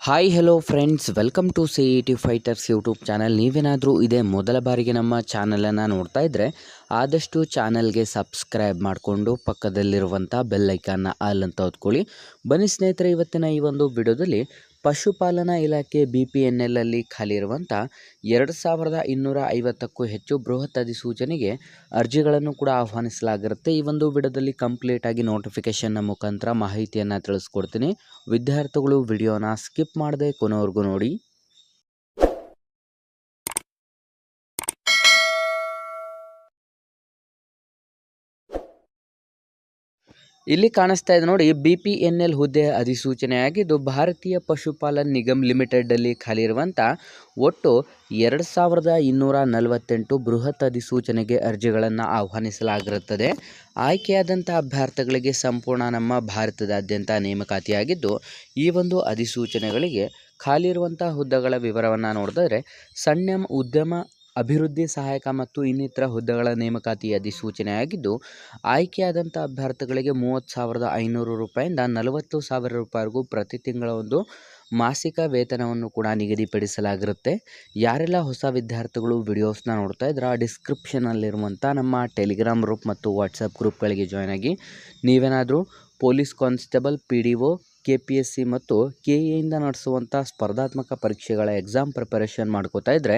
Hi hello friends, welcome to CET fighters YouTube channel. ನೀವೇನಾದರೂ ಇದೇ ಮೊದಲ ಬಾರಿಗೆ ನಮ್ಮ ಚಾನಲನ್ನು ನೋಡ್ತಾ ಇದ್ದರೆ ಆದಷ್ಟು ಚಾನಲ್ಗೆ ಸಬ್ಸ್ಕ್ರೈಬ್ ಮಾಡಿಕೊಂಡು ಪಕ್ಕದಲ್ಲಿರುವಂಥ ಬೆಲ್ ಐಕಾನ್ನ ಆಲ್ ಅಂತ ಹೊತ್ಕೊಳ್ಳಿ. ಬನ್ನಿ ಸ್ನೇಹಿತರೆ, ಇವತ್ತಿನ ಈ ಒಂದು ವಿಡಿಯೋದಲ್ಲಿ ಪಶುಪಾಲನಾ ಇಲಾಖೆ BPNL ಅಲ್ಲಿ ಖಾಲಿ ಇರುವಂಥ 2250ಕ್ಕೂ ಹೆಚ್ಚು ಬೃಹತ್ ಅಧಿಸೂಚನೆಗೆ ಅರ್ಜಿಗಳನ್ನು ಕೂಡ ಆಹ್ವಾನಿಸಲಾಗಿರುತ್ತೆ. ಈ ಒಂದು ವಿಡಿಯೋದಲ್ಲಿ ಕಂಪ್ಲೀಟ್ ಆಗಿ ನೋಟಿಫಿಕೇಶನ್ನ ಮುಖಾಂತರ ಮಾಹಿತಿಯನ್ನು ತಿಳಿಸ್ಕೊಡ್ತೀನಿ. ವಿದ್ಯಾರ್ಥಿಗಳು ವಿಡಿಯೋನ ಸ್ಕಿಪ್ ಮಾಡದೆ ಕೊನೆವರೆಗೂ ನೋಡಿ. ಇಲ್ಲಿ ಕಾಣಿಸ್ತಾ ಇದೆ ನೋಡಿ, BPNL ಹುದ್ದೆ ಅಧಿಸೂಚನೆ ಆಗಿದ್ದು ಭಾರತೀಯ ಪಶುಪಾಲನ್ ನಿಗಮ್ ಲಿಮಿಟೆಡಲ್ಲಿ ಖಾಲಿ ಇರುವಂಥ ಒಟ್ಟು 2248 ಬೃಹತ್ ಅಧಿಸೂಚನೆಗೆ ಅರ್ಜಿಗಳನ್ನು ಆಹ್ವಾನಿಸಲಾಗಿರುತ್ತದೆ. ಆಯ್ಕೆಯಾದಂಥ ಅಭ್ಯರ್ಥಿಗಳಿಗೆ ಸಂಪೂರ್ಣ ನಮ್ಮ ಭಾರತದಾದ್ಯಂತ ನೇಮಕಾತಿಯಾಗಿದ್ದು, ಈ ಒಂದು ಅಧಿಸೂಚನೆಗಳಿಗೆ ಖಾಲಿ ಇರುವಂಥ ಹುದ್ದೆಗಳ ವಿವರವನ್ನು ನೋಡಿದ್ರೆ ಸಣ್ಣ ಉದ್ಯಮ ಅಭಿವೃದ್ಧಿ ಸಹಾಯಕ ಮತ್ತು ಇನ್ನಿತರ ಹುದ್ದೆಗಳ ನೇಮಕಾತಿ ಅಧಿಸೂಚನೆಯಾಗಿದ್ದು, ಆಯ್ಕೆಯಾದಂಥ ಅಭ್ಯರ್ಥಿಗಳಿಗೆ 30,500 ರೂಪಾಯಿಂದ 40,000 ರೂಪಾಯಿವರೆಗೂ ಪ್ರತಿ ತಿಂಗಳ ಒಂದು ಮಾಸಿಕ ವೇತನವನ್ನು ಕೂಡ ನಿಗದಿಪಡಿಸಲಾಗಿರುತ್ತೆ. ಯಾರೆಲ್ಲ ಹೊಸ ವಿದ್ಯಾರ್ಥಿಗಳು ವಿಡಿಯೋಸ್ನ ನೋಡ್ತಾ ಇದ್ರೆ ಡಿಸ್ಕ್ರಿಪ್ಷನಲ್ಲಿರುವಂಥ ನಮ್ಮ ಟೆಲಿಗ್ರಾಮ್ ಗ್ರೂಪ್ ಮತ್ತು ವಾಟ್ಸಪ್ ಗ್ರೂಪ್ಗಳಿಗೆ ಜಾಯ್ನ್ ಆಗಿ. ನೀವೇನಾದರೂ ಪೊಲೀಸ್ ಕಾನ್ಸ್ಟೇಬಲ್, PDO, KPSC ಮತ್ತು KA ನಡೆಸುವಂಥ ಸ್ಪರ್ಧಾತ್ಮಕ ಪರೀಕ್ಷೆಗಳ ಎಕ್ಸಾಮ್ ಪ್ರಿಪರೇಷನ್ ಮಾಡ್ಕೋತಾ ಇದ್ದರೆ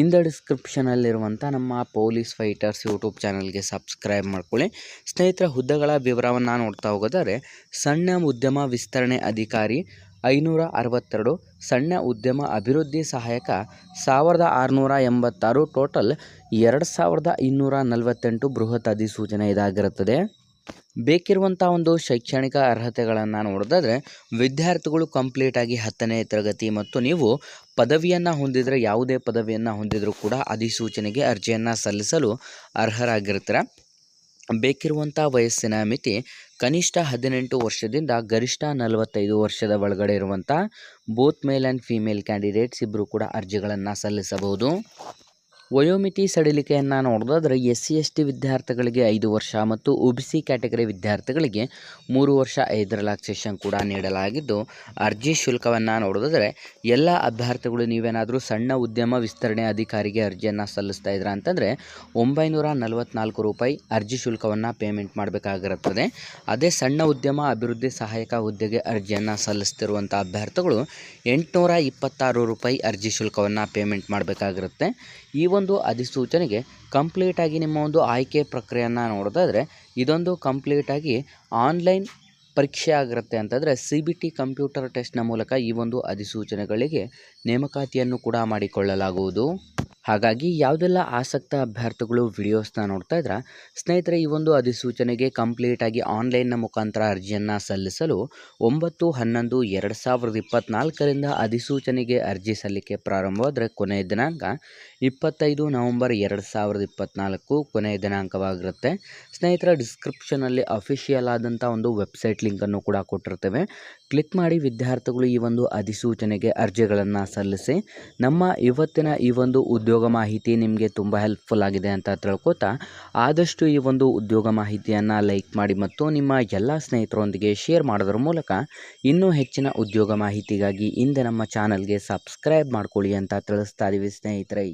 ಇಂದ ಡಿಸ್ಕ್ರಿಪ್ಷನಲ್ಲಿರುವಂಥ ನಮ್ಮ ಪೊಲೀಸ್ ಫೈಟರ್ಸ್ ಯೂಟ್ಯೂಬ್ ಚಾನಲ್ಗೆ ಸಬ್ಸ್ಕ್ರೈಬ್ ಮಾಡ್ಕೊಳ್ಳಿ. ಸ್ನೇಹಿತರ, ಹುದ್ದೆಗಳ ವಿವರವನ್ನು ನೋಡ್ತಾ ಹೋಗೋದಾದರೆ ಸಣ್ಣ ಉದ್ಯಮ ವಿಸ್ತರಣೆ ಅಧಿಕಾರಿ 562, ಸಣ್ಣ ಉದ್ಯಮ ಅಭಿವೃದ್ಧಿ ಸಹಾಯಕ 1686, ಟೋಟಲ್ 2248 ಬೃಹತ್ ಅಧಿಸೂಚನೆ ಇದಾಗಿರುತ್ತದೆ. ಬೇಕಿರುವಂಥ ಒಂದು ಶೈಕ್ಷಣಿಕ ಅರ್ಹತೆಗಳನ್ನು ನೋಡೋದಾದರೆ ವಿದ್ಯಾರ್ಥಿಗಳು ಕಂಪ್ಲೀಟಾಗಿ 10ನೇ ತರಗತಿ ಮತ್ತು ನೀವು ಪದವಿಯನ್ನು ಹೊಂದಿದರೆ, ಯಾವುದೇ ಪದವಿಯನ್ನು ಹೊಂದಿದರೂ ಕೂಡ ಅಧಿಸೂಚನೆಗೆ ಅರ್ಜಿಯನ್ನು ಸಲ್ಲಿಸಲು ಅರ್ಹರಾಗಿರ್ತಾರೆ. ಬೇಕಿರುವಂಥ ವಯಸ್ಸಿನ ಮಿತಿ ಕನಿಷ್ಠ 18 ವರ್ಷದಿಂದ ಗರಿಷ್ಠ 45 ವರ್ಷದ ಒಳಗಡೆ ಇರುವಂಥ both male and female candidates ಇಬ್ಬರು ಕೂಡ ಅರ್ಜಿಗಳನ್ನು ಸಲ್ಲಿಸಬಹುದು. ವಯೋಮಿತಿ ಸಡಿಲಿಕೆಯನ್ನು ನೋಡೋದಾದರೆ SC ST ವಿದ್ಯಾರ್ಥಿಗಳಿಗೆ 5 ವರ್ಷ ಮತ್ತು OBC ಕ್ಯಾಟಗರಿ ವಿದ್ಯಾರ್ಥಿಗಳಿಗೆ 3 ವರ್ಷ 5 ರಿಲ್ಯಾಕ್ಸೇಷನ್ ಕೂಡ ನೀಡಲಾಗಿದ್ದು, ಅರ್ಜಿ ಶುಲ್ಕವನ್ನು ನೋಡೋದಾದರೆ ಎಲ್ಲ ಅಭ್ಯರ್ಥಿಗಳು ನೀವೇನಾದರೂ ಸಣ್ಣ ಉದ್ಯಮ ವಿಸ್ತರಣೆ ಅಧಿಕಾರಿಗೆ ಅರ್ಜಿಯನ್ನು ಸಲ್ಲಿಸ್ತಾ ಇದ್ದೀರಾ ಅಂತಂದರೆ 944 ರೂಪಾಯಿ ಅರ್ಜಿ ಶುಲ್ಕವನ್ನು ಪೇಮೆಂಟ್ ಮಾಡಬೇಕಾಗಿರುತ್ತದೆ. ಅದೇ ಸಣ್ಣ ಉದ್ಯಮ ಅಭಿವೃದ್ಧಿ ಸಹಾಯಕ ಹುದ್ದೆಗೆ ಅರ್ಜಿಯನ್ನು ಸಲ್ಲಿಸ್ತಿರುವಂಥ ಅಭ್ಯರ್ಥಿಗಳು 826 ರೂಪಾಯಿ ಅರ್ಜಿ ಶುಲ್ಕವನ್ನು ಪೇಮೆಂಟ್ ಮಾಡಬೇಕಾಗಿರುತ್ತೆ. ಈ ಒಂದು ಅಧಿಸೂಚನೆಗೆ ಕಂಪ್ಲೀಟಾಗಿ ನಿಮ್ಮ ಒಂದು ಆಯ್ಕೆ ಪ್ರಕ್ರಿಯೆಯನ್ನು ನೋಡೋದಾದರೆ ಇದೊಂದು ಕಂಪ್ಲೀಟಾಗಿ ಆನ್ಲೈನ್ ಪರೀಕ್ಷೆ ಆಗಿರುತ್ತೆ. ಅಂತಂದರೆ CBT ಕಂಪ್ಯೂಟರ್ ಟೆಸ್ಟ್ನ ಮೂಲಕ ಈ ಒಂದು ಅಧಿಸೂಚನೆಗಳಿಗೆ ನೇಮಕಾತಿಯನ್ನು ಕೂಡ ಮಾಡಿಕೊಳ್ಳಲಾಗುವುದು. ಹಾಗಾಗಿ ಯಾವುದೆಲ್ಲ ಆಸಕ್ತ ಅಭ್ಯರ್ಥಿಗಳು ವಿಡಿಯೋಸ್ನ ನೋಡ್ತಾ ಇದ್ರೆ ಸ್ನೇಹಿತರೆ, ಈ ಒಂದು ಅಧಿಸೂಚನೆಗೆ ಕಂಪ್ಲೀಟಾಗಿ ಆನ್ಲೈನ್ನ ಮುಖಾಂತರ ಅರ್ಜಿಯನ್ನು ಸಲ್ಲಿಸಲು 9/11/2024 ಅಧಿಸೂಚನೆಗೆ ಅರ್ಜಿ ಸಲ್ಲಿಕೆ ಪ್ರಾರಂಭವಾದರೆ ಕೊನೆಯ ದಿನಾಂಕ 25 ನವೆಂಬರ್ 2024 ಕೊನೆಯ ದಿನಾಂಕವಾಗಿರುತ್ತೆ. ಸ್ನೇಹಿತರ, ಡಿಸ್ಕ್ರಿಪ್ಷನಲ್ಲಿ ಅಫಿಷಿಯಲ್ ಆದಂಥ ಒಂದು ವೆಬ್ಸೈಟ್ ಲಿಂಕನ್ನು ಕೂಡ ಕೊಟ್ಟಿರ್ತೇವೆ. ಕ್ಲಿಕ್ ಮಾಡಿ ವಿದ್ಯಾರ್ಥಿಗಳು ಈ ಒಂದು ಅಧಿಸೂಚನೆಗೆ ಅರ್ಜಿಗಳನ್ನು ಸಲ್ಲಿಸಿ. ನಮ್ಮ ಇವತ್ತಿನ ಈ ಒಂದು ಉದ್ಯೋಗ ಮಾಹಿತಿ ನಿಮಗೆ ತುಂಬ ಹೆಲ್ಪ್ಫುಲ್ ಆಗಿದೆ ಅಂತ ತಿಳ್ಕೊತಾ ಆದಷ್ಟು ಈ ಒಂದು ಉದ್ಯೋಗ ಮಾಹಿತಿಯನ್ನು ಲೈಕ್ ಮಾಡಿ ಮತ್ತು ನಿಮ್ಮ ಎಲ್ಲ ಸ್ನೇಹಿತರೊಂದಿಗೆ ಶೇರ್ ಮಾಡೋದ್ರ ಮೂಲಕ ಇನ್ನೂ ಹೆಚ್ಚಿನ ಉದ್ಯೋಗ ಮಾಹಿತಿಗಾಗಿ ಹಿಂದೆ ನಮ್ಮ ಚಾನಲ್ಗೆ ಸಬ್ಸ್ಕ್ರೈಬ್ ಮಾಡ್ಕೊಳ್ಳಿ ಅಂತ ತಿಳಿಸ್ತಾ ಇದ್ದೀವಿ ಸ್ನೇಹಿತರೆ.